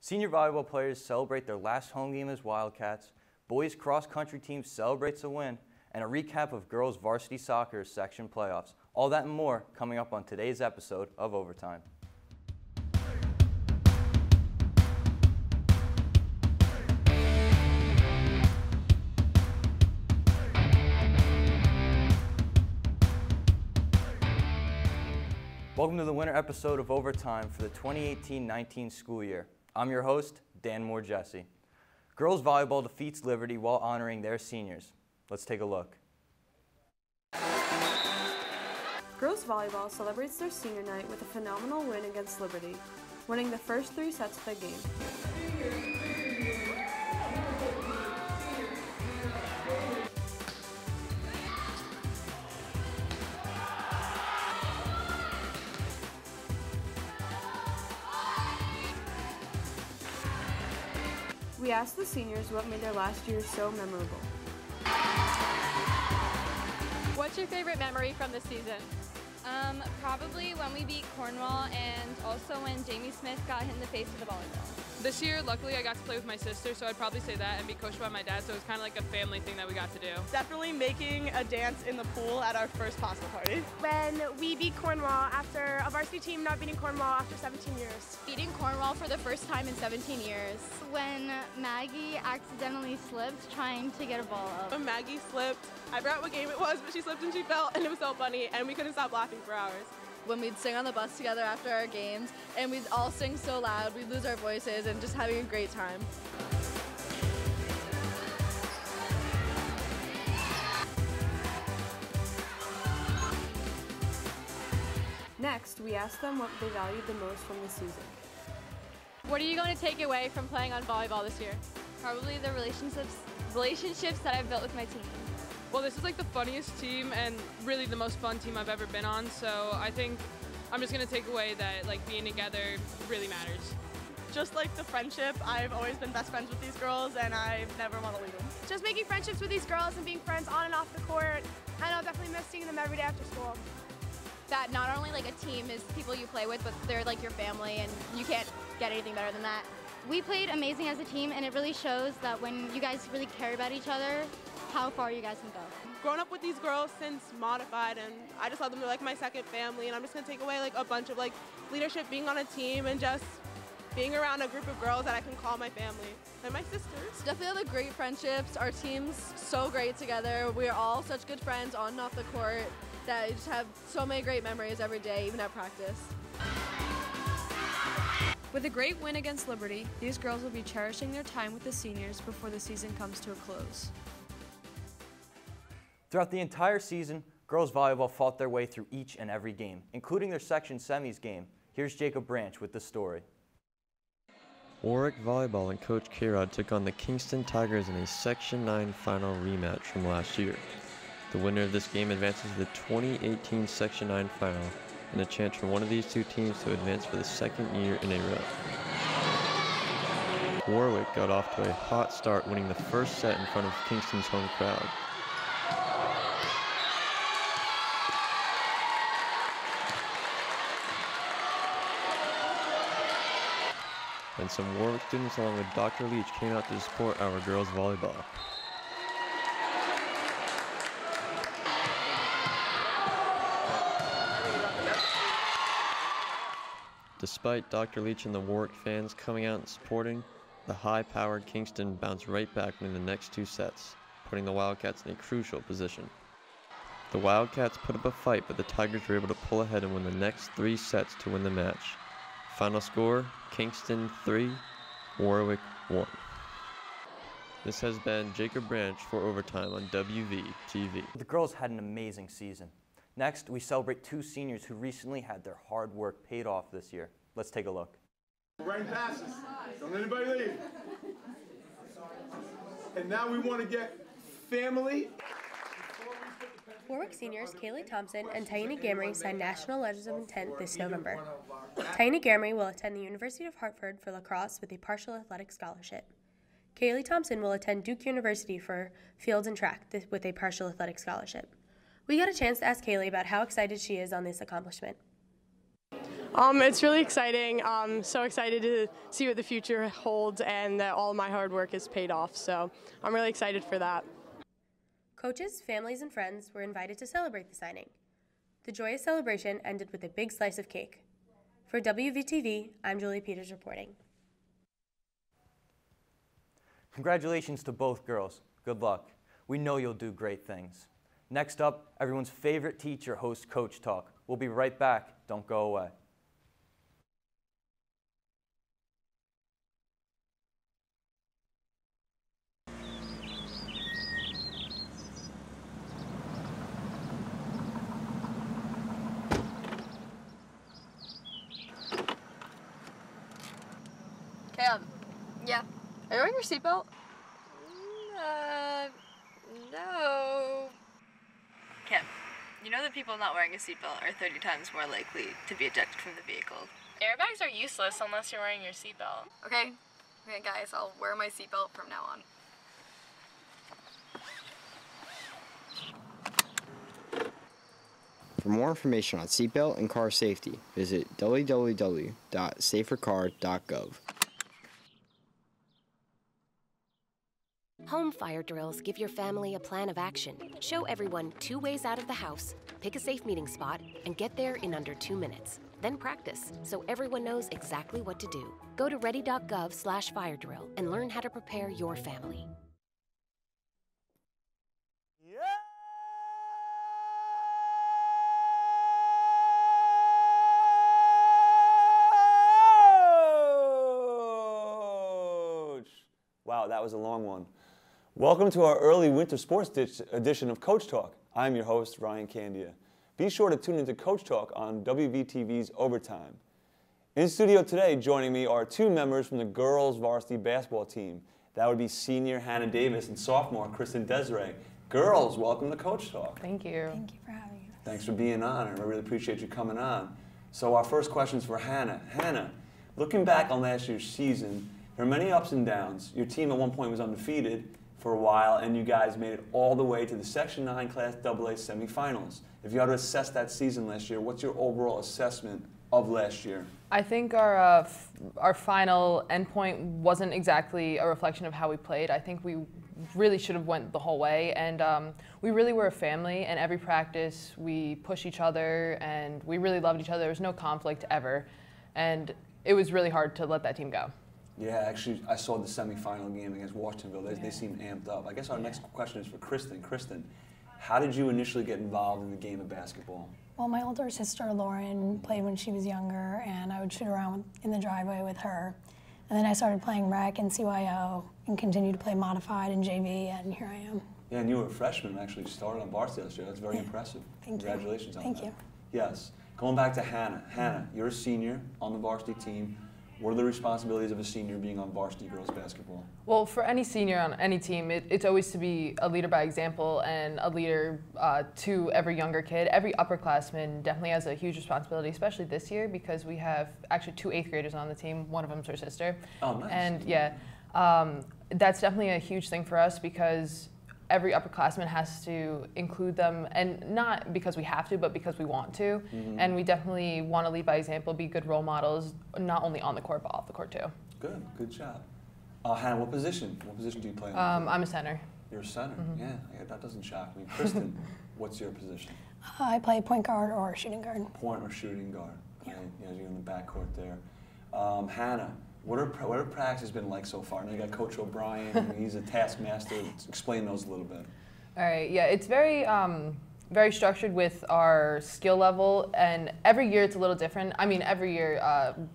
Senior volleyball players celebrate their last home game as Wildcats, boys cross-country team celebrates a win, and a recap of girls varsity soccer section playoffs. All that and more coming up on today's episode of Overtime. Welcome to the winter episode of Overtime for the 2018-19 school year. I'm your host, Dan Moore-Jesse. Girls volleyball defeats Liberty while honoring their seniors. Let's take a look. Girls volleyball celebrates their senior night with a phenomenal win against Liberty, winning the first 3 sets of the game. We asked the seniors what made their last year so memorable. What's your favorite memory from this season? Probably when we beat Cornwall and also when Jamie Smith got hit in the face with the volleyball. This year, luckily, I got to play with my sister, so I'd probably say that, and be coached by my dad, so it was kind of like a family thing that we got to do. Definitely making a dance in the pool at our first pasta party. When we beat Cornwall after a varsity team not beating Cornwall after 17 years. Beating Cornwall for the first time in 17 years. When Maggie accidentally slipped trying to get a ball up. When Maggie slipped, I forgot what game it was, but she slipped and she fell, and it was so funny, and we couldn't stop laughing for hours. When we'd sing on the bus together after our games, and we'd all sing so loud, we'd lose our voices, and just having a great time. Next, we asked them what they valued the most from the season. What are you going to take away from playing on volleyball this year? Probably the relationships that I've built with my team. Well, this is like the funniest team and really the most fun team I've ever been on, so I think I'm just going to take away that like being together really matters. Just like the friendship, I've always been best friends with these girls, and I never want to leave them. Just making friendships with these girls and being friends on and off the court, and I'll definitely miss seeing them every day after school. That not only like a team is people you play with, but they're like your family, and you can't get anything better than that. We played amazing as a team, and it really shows that when you guys really care about each other, how far you guys can go. Grown up with these girls since Modified, and I just love them. They're like my second family, and I'm just going to take away like a bunch of like leadership, being on a team, and just being around a group of girls that I can call my family and my sisters. Definitely have great friendships. Our team's so great together. We're all such good friends on and off the court that you just have so many great memories every day, even at practice. With a great win against Liberty, these girls will be cherishing their time with the seniors before the season comes to a close. Throughout the entire season, girls volleyball fought their way through each and every game, including their section semis game. Here's Jacob Branch with the story. Warwick Volleyball and Coach K-Rod took on the Kingston Tigers in a Section 9 final rematch from last year. The winner of this game advances to the 2018 Section 9 final, and a chance for one of these two teams to advance for the second year in a row. Warwick got off to a hot start, winning the first set in front of Kingston's home crowd. And some Warwick students along with Dr. Leach came out to support our girls volleyball. Despite Dr. Leach and the Warwick fans coming out and supporting, the high-powered Kingston bounced right back winning the next 2 sets, putting the Wildcats in a crucial position. The Wildcats put up a fight, but the Tigers were able to pull ahead and win the next 3 sets to win the match. Final score, Kingston 3, Warwick 1. This has been Jacob Branch for Overtime on WV-TV. The girls had an amazing season. Next, we celebrate 2 seniors who recently had their hard work paid off this year. Let's take a look. Running passes. Don't let anybody leave. And now we want to get family. Warwick seniors Kaylee Thompson and Taini Gamry signed national letters of intent this November. Taini Gamry will attend the University of Hartford for lacrosse with a partial athletic scholarship. Kaylee Thompson will attend Duke University for fields and track with a partial athletic scholarship. We got a chance to ask Kaylee about how excited she is on this accomplishment. It's really exciting. I'm so excited to see what the future holds and that all my hard work has paid off. So I'm really excited for that. Coaches, families, and friends were invited to celebrate the signing. The joyous celebration ended with a big slice of cake. For WVTV, I'm Julie Peters reporting. Congratulations to both girls. Good luck. We know you'll do great things. Next up, everyone's favorite teacher hosts Coach Talk. We'll be right back. Don't go away. Cam. Yeah. Are you wearing your seatbelt? No. Cam, you know that people not wearing a seatbelt are 30 times more likely to be ejected from the vehicle. Airbags are useless unless you're wearing your seatbelt. Okay? Okay, guys, I'll wear my seatbelt from now on. For more information on seatbelt and car safety, visit www.safercar.gov. Home fire drills give your family a plan of action. Show everyone 2 ways out of the house, pick a safe meeting spot, and get there in under 2 minutes. Then practice, so everyone knows exactly what to do. Go to ready.gov/fire drill and learn how to prepare your family. Wow, that was a long one. Welcome to our early winter sports edition of Coach Talk. I'm your host, Ryan Candia. Be sure to tune into Coach Talk on WVTV's Overtime. In studio today, joining me are 2 members from the girls varsity basketball team. That would be senior Hannah Davis and sophomore Kristen Desiree. Girls, welcome to Coach Talk. Thank you. Thank you for having us. Thanks for being on. I really appreciate you coming on. So our first question is for Hannah. Hannah, looking back on last year's season, there were many ups and downs. Your team at one point was undefeated for a while, and you guys made it all the way to the Section 9 Class AA semifinals. If you had to assess that season last year, what's your overall assessment of last year? I think our final endpoint wasn't exactly a reflection of how we played. I think we really should have went the whole way, and we really were a family, and every practice we pushed each other, and we really loved each other. There was no conflict ever, and it was really hard to let that team go. Yeah, actually, I saw the semifinal game against Washingtonville. They seemed amped up. I guess our next question is for Kristen. Kristen, how did you initially get involved in the game of basketball? Well, my older sister, Lauren, played when she was younger, and I would shoot around in the driveway with her. And then I started playing rec and CYO and continued to play modified and JV, and here I am. Yeah, and you were a freshman and actually started on varsity last year. That's very impressive. Congratulations on that. Thank you. Yes. Going back to Hannah. Hannah, you're a senior on the varsity team. What are the responsibilities of a senior being on varsity girls basketball? Well, for any senior on any team, it's always to be a leader by example and a leader to every younger kid. Every upperclassman definitely has a huge responsibility, especially this year because we have actually 2 8th graders on the team. One of them's her sister. Oh, nice. And yeah, that's definitely a huge thing for us because every upperclassman has to include them, and not because we have to, but because we want to. Mm-hmm. And we definitely want to lead by example, be good role models, not only on the court, but off the court too. Good job. Hannah, what position do you play on? I'm a center. You're a center, yeah, that doesn't shock me. Kristen, what's your position? I play point guard or shooting guard. Point or shooting guard, right? Yeah, you're in the backcourt there. Hannah, what are practices been like so far? Now you got Coach O'Brien, he's a taskmaster. Explain those a little bit. All right, yeah, it's very structured with our skill level, and every year it's a little different. I mean, every year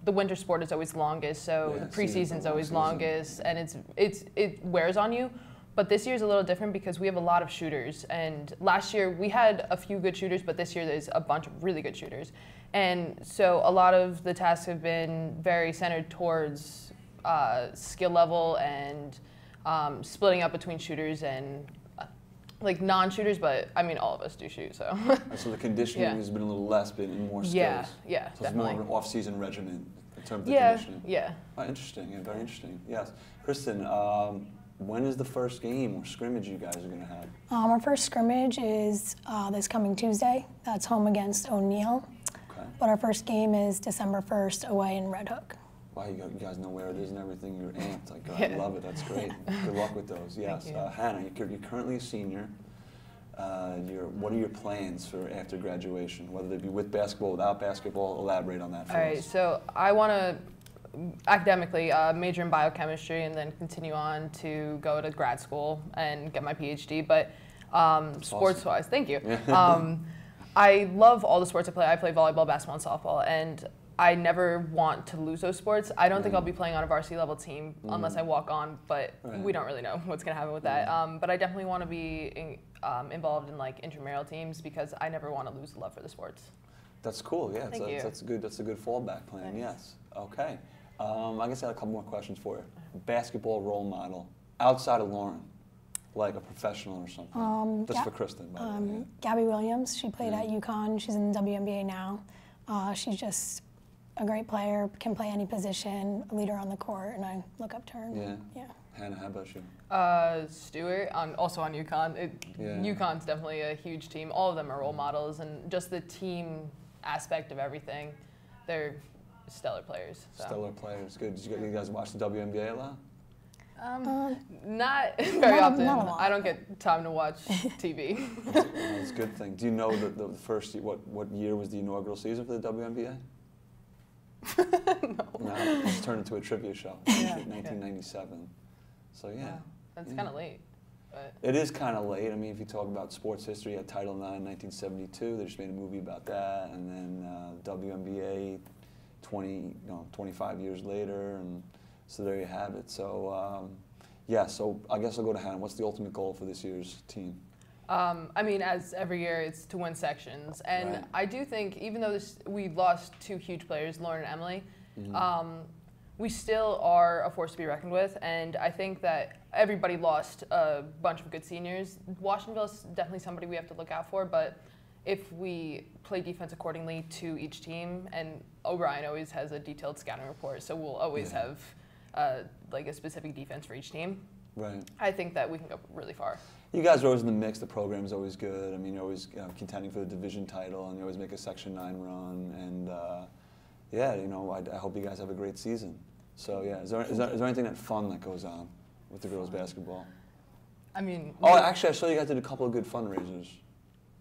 the winter sport is always longest, so the preseason's always longest, and it wears on you. But this year's a little different because we have a lot of shooters, and last year we had a few good shooters, but this year there's a bunch of really good shooters. And so a lot of the tasks have been very centered towards skill level and splitting up between shooters and like non-shooters, but I mean all of us do shoot, so. So the conditioning has been a little less, but more skills. Yeah, so definitely. it's more of an off-season regimen in terms of the conditioning. Yeah. Oh, interesting, very interesting, yes. Kristen, when is the first game or scrimmage you guys are going to have? Our first scrimmage is this coming Tuesday. That's home against O'Neill. Okay. Okay. But our first game is December 1st away in Red Hook. Wow, you guys know where it is and everything. You're amped. Like, I love it. That's great. Good luck with those. Yes. Hannah, you're currently a senior. What are your plans for after graduation, whether they be with basketball, without basketball? Elaborate on that for us. All right, so I want to academically major in biochemistry and then continue on to go to grad school and get my PhD. But sports-wise, thank you. I love all the sports I play. I play volleyball, basketball, and softball, and I never want to lose those sports. I don't think I'll be playing on a varsity level team unless I walk on, but we don't really know what's going to happen with that. But I definitely want to be involved in like intramural teams because I never want to lose the love for the sports. That's cool. Yeah, Thank you. That's a good fallback plan. Yes. Okay. I guess I had a couple more questions for you. Basketball role model outside of Lauren, like a professional or something. Just for Kristen. By the way. Gabby Williams. She played at UConn. She's in the WNBA now. She's just a great player. Can play any position. A leader on the court, and I look up to her. Yeah. Hannah, how about you? Stuart, also on UConn. UConn's definitely a huge team. All of them are role models, and just the team aspect of everything. They're stellar players. So. Stellar players, good. Did you guys watch the WNBA a lot? Not very often. I don't get time to watch TV. That's a good thing. Do you know the first, what year was the inaugural season for the WNBA? No. It was turned into a trivia show. 1997. So yeah. Wow. That's kind of late. But. It is kind of late. I mean, if you talk about sports history, you had Title IX in 1972. They just made a movie about that, and then WNBA 25 years later, and so there you have it. So yeah, so I guess I'll go to Hannah. What's the ultimate goal for this year's team? I mean, as every year, it's to win sections. And I do think, even though we lost two huge players, Lauren and Emily, we still are a force to be reckoned with. And I think that everybody lost a bunch of good seniors. Washingtonville's definitely somebody we have to look out for, but if we play defense accordingly to each team, and O'Brien always has a detailed scouting report, so we'll always have like a specific defense for each team. Right. I think that we can go really far. You guys are always in the mix. The program's always good. I mean, you're always contending for the division title, and you always make a Section 9 run. And yeah, I hope you guys have a great season. So yeah, is there anything that fun that goes on with the girls' basketball? I mean. Oh, actually, I saw you guys did a couple of good fundraisers.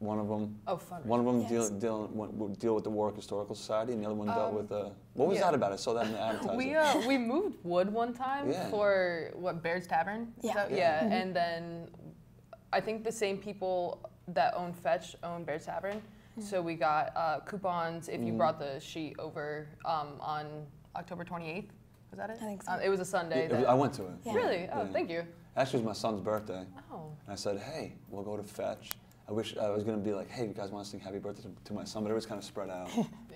One of them. Oh, fundraisers. One of them deal with the Warwick Historical Society, and the other one dealt with what was that about? I saw that in the advertising. We moved wood one time for Baird's Tavern. Yeah. And then I think the same people that own Fetch own Baird's Tavern. So we got coupons if you brought the sheet over on October 28th. Was that it? I think so. It was a Sunday. I went to it. Yeah. Really? Oh, thank you. Actually, it was my son's birthday. Oh. And I said, hey, we'll go to Fetch. I wish I was going to be like, hey, you guys want to sing happy birthday to my son, but it was kind of spread out.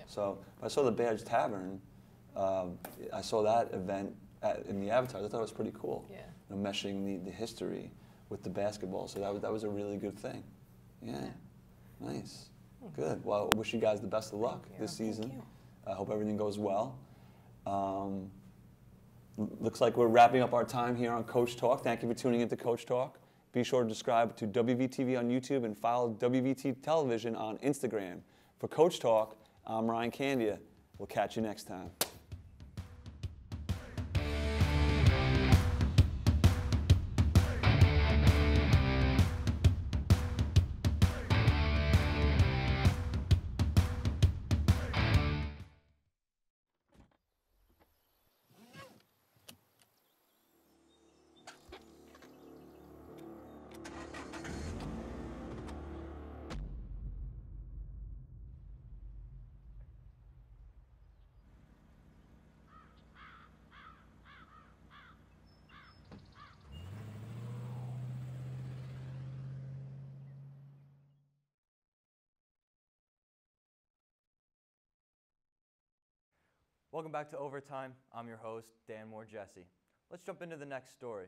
So I saw the Baird's Tavern. I saw that event in the advertising. I thought it was pretty cool. Yeah. Meshing the history with the basketball. So that was a really good thing. Yeah. Nice. Good. Well, I wish you guys the best of luck this season. I hope everything goes well. Looks like we're wrapping up our time here on Coach Talk. Thank you for tuning into Coach Talk. Be sure to subscribe to WVTV on YouTube and follow WVT Television on Instagram. For Coach Talk, I'm Ryan Candia. We'll catch you next time. Welcome back to Overtime. I'm your host, Dan Moore-Jesse. Let's jump into the next story.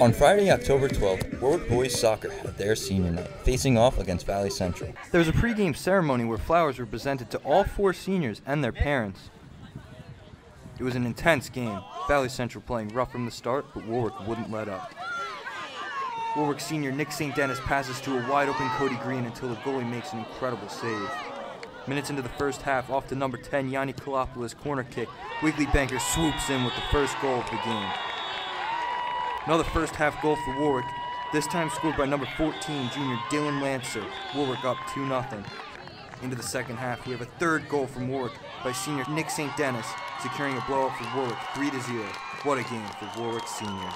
On Friday, October 12th, Warwick Boys Soccer had their senior night, facing off against Valley Central. There was a pregame ceremony where flowers were presented to all 4 seniors and their parents. It was an intense game, Valley Central playing rough from the start, but Warwick wouldn't let up. Warwick senior Nick St. Dennis passes to a wide-open Cody Green until the goalie makes an incredible save. Minutes into the first half, off to number 10 Yanni Kalopoulos' corner kick, Weekly Banker swoops in with the first goal of the game. Another first half goal for Warwick, this time scored by number 14 junior Dylan Lancer. Warwick up 2-0. Into the second half, we have a third goal from Warwick by senior Nick St. Dennis, securing a blowout for Warwick 3-0. What a game for Warwick seniors.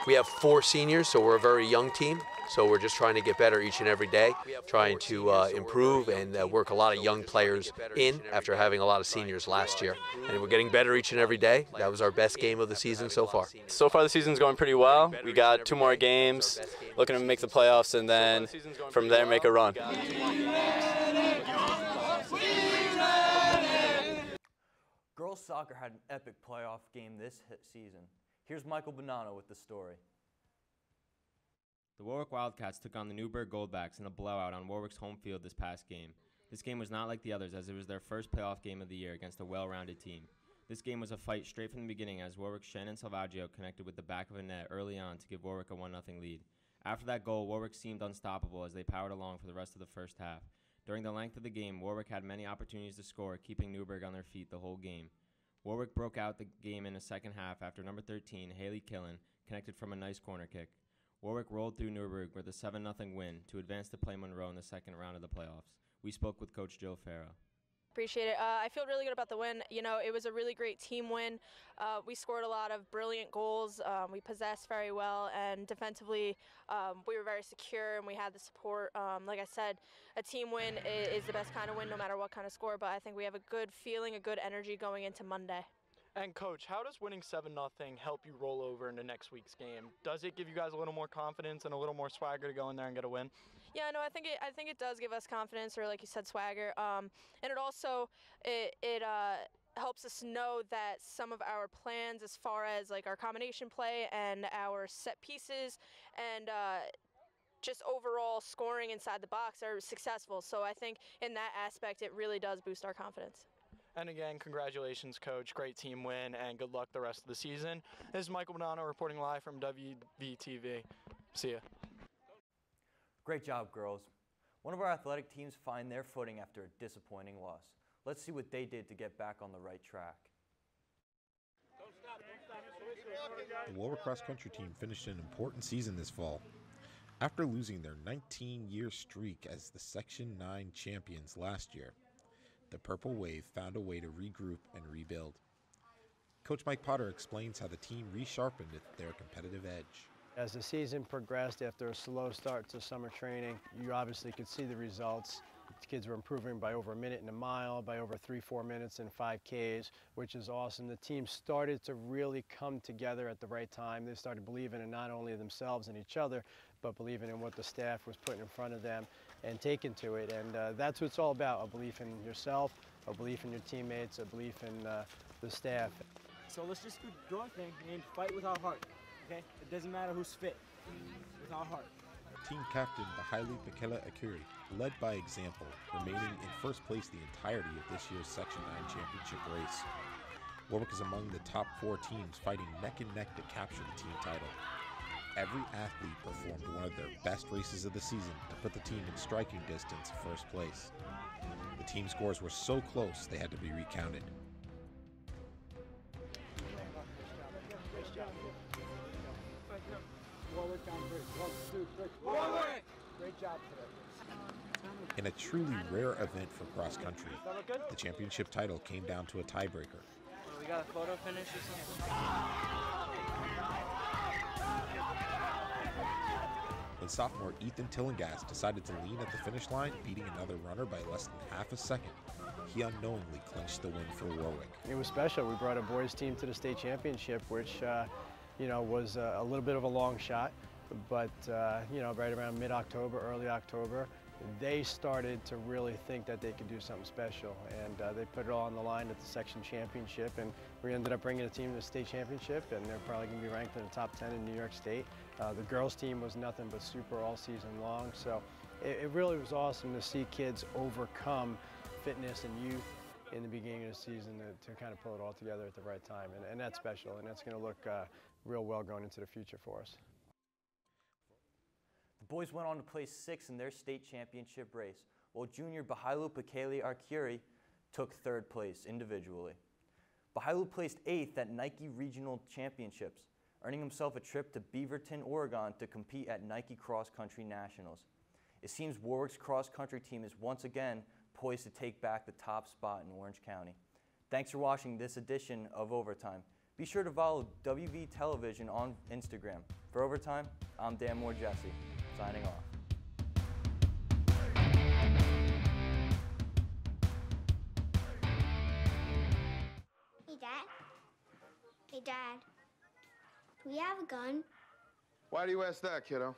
We have 4 seniors, so we're a very young team. So we're just trying to get better each and every day, trying to improve and work a lot of young players in after having a lot of seniors last year. And we're getting better each and every day. That was our best game of the season so far. So far the season's going pretty well. We got 2 more games, looking to make the playoffs, and then from there make a run. Girls soccer had an epic playoff game this season. Here's Michael Bonanno with the story. The Warwick Wildcats took on the Newburgh Goldbacks in a blowout on Warwick's home field this past game. This game was not like the others, as it was their first playoff game of the year against a well-rounded team. This game was a fight straight from the beginning, as Warwick's Shannon Salvaggio connected with the back of a net early on to give Warwick a 1-0 lead. After that goal, Warwick seemed unstoppable as they powered along for the rest of the first half. During the length of the game, Warwick had many opportunities to score, keeping Newburgh on their feet the whole game. Warwick broke out the game in the second half after number 13, Haley Killen, connected from a nice corner kick. Warwick rolled through Newburgh with a 7-0 win to advance to play Monroe in the second round of the playoffs. We spoke with Coach Jill Farrow. Appreciate it. I feel really good about the win. You know, it was a really great team win. We scored a lot of brilliant goals. We possessed very well, and defensively we were very secure and we had the support. Like I said, a team win is the best kind of win no matter what kind of score, but I think we have a good feeling, a good energy going into Monday. And Coach, how does winning 7-0 help you roll over into next week's game? Does it give you guys a little more confidence and a little more swagger to go in there and get a win? Yeah, no, I think it does give us confidence, or like you said, swagger. And it also helps us know that some of our plans, as far as like our combination play and our set pieces and just overall scoring inside the box, are successful. So I think in that aspect, it really does boost our confidence. And again, congratulations, Coach. Great team win, and good luck the rest of the season. This is Michael Bonanno reporting live from WVTV. See ya. Great job, girls. One of our athletic teams find their footing after a disappointing loss. Let's see what they did to get back on the right track. The Warwick Cross Country team finished an important season this fall. After losing their 19-year streak as the Section 9 champions last year, the Purple Wave found a way to regroup and rebuild. Coach Mike Potter explains how the team resharpened their competitive edge. As the season progressed, after a slow start to summer training, you obviously could see the results. The kids were improving by over a minute in a mile, by over 3-4 minutes in 5Ks, which is awesome. The team started to really come together at the right time. They started believing in not only themselves and each other, but believing in what the staff was putting in front of them and taking to it. And that's what it's all about, a belief in yourself, a belief in your teammates, a belief in the staff. So let's just do our thing and fight with our heart, okay? It doesn't matter who's fit, with our heart. Team captain Bahaili Bekele Akuri led by example, remaining in first place the entirety of this year's Section 9 championship race. Warwick is among the top 4 teams fighting neck and neck to capture the team title. Every athlete performed one of their best races of the season to put the team in striking distance of first place. The team scores were so close they had to be recounted. Great job today. In a truly rare event for cross country, the championship title came down to a tiebreaker. We got a photo finish or something? When sophomore Ethan Tillinghast decided to lean at the finish line, beating another runner by less than half a second, he unknowingly clinched the win for Warwick. It was special. We brought a boys team to the state championship, which was a little bit of a long shot, but right around mid-October, early October, they started to really think that they could do something special, and they put it all on the line at the section championship, and we ended up bringing a team to the state championship, and they're probably going to be ranked in the top 10 in New York State. The girls team was nothing but super all season long, so it really was awesome to see kids overcome fitness and youth in the beginning of the season to kind of pull it all together at the right time, and that's special, and that's going to look real well going into the future for us. boys went on to place 6th in their state championship race, while junior Bahailu Pekele Arkiuri took 3rd place individually. Bahailu placed 8th at Nike Regional Championships, earning himself a trip to Beaverton, Oregon to compete at Nike Cross Country Nationals. It seems Warwick's cross country team is once again poised to take back the top spot in Orange County. Thanks for watching this edition of Overtime. Be sure to follow WV Television on Instagram. For Overtime, I'm Dan Moore Jesse, signing off. Hey, Dad. Hey, Dad. Do we have a gun? Why do you ask that, kiddo?